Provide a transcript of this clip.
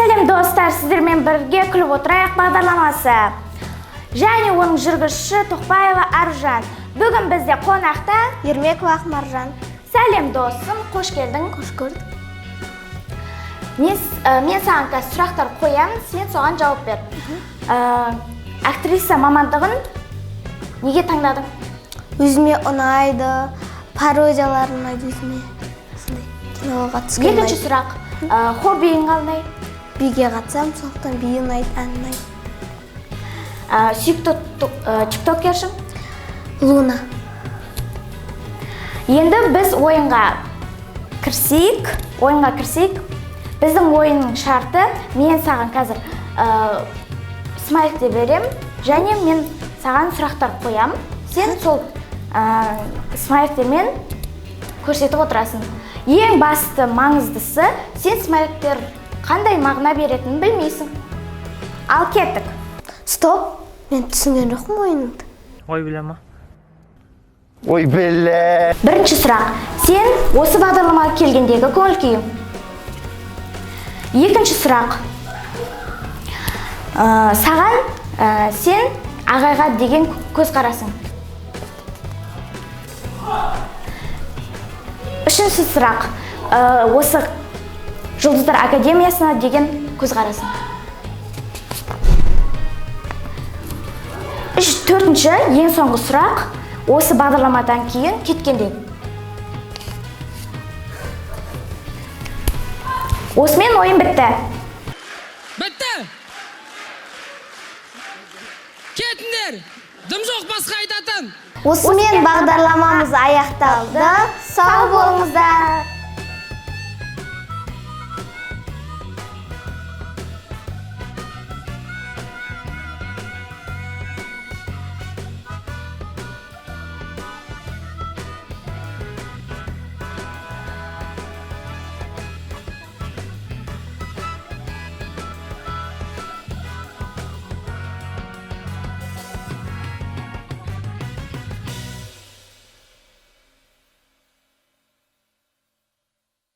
Сәлем достар, сіздермен бірге күліп отырайық бағдарламасы. Және оның жүргізушісі Тоқбаева Аружан. Бүгін бізде қонақта Ермекова Ақмаржан. Сәлем досым, қош келдің. Қош көрдік. Мен саған қазір сұрақтар қоямын, сен соған жауап бер. Актриса мамандығын неге таңдадың? Өзіме ұнайды, пародиялар ұнайды өзіме. Киноға қатысқым ұнайды. Екінші сұрақ, хоббиің қандай? Биге қатысам, сондықтан би ұнайды, ән ұнайды. Сүйікті тиктокершің? Луна. Енді біз ойынға кірсейік. Біздің ойынның шарты, мен саған қазір смайликті берем, және мен саған сұрақтар қоям. Сен сол смайликтермен көрсетіп отырасың. Ең басты маңыздысы, сен смайликтер қандай мағына беретінін білмейсің. Ал кеттік. Стоп, мен түсінген жоқпын ойыныңды. Ой, біле. Ой, біле. Бірінші сұрақ, сен осы бағдарламаға келгендегі көңіл күйің? Екінші сұрақ, саған сен ағайға деген көзқарасың? Үшінші сұрақ, осы Жұлдыздар Академиясына деген көзқарасың? Төртінші, ең соңғы сұрақ, осы бағдарламадан кейін кеткенде. Осымен ойын бітті. Бітті! Кетіңдер! Дым жоқ басқа айтатын! Осымен бағдарламамыз аяқталды. Сау болыңыздар!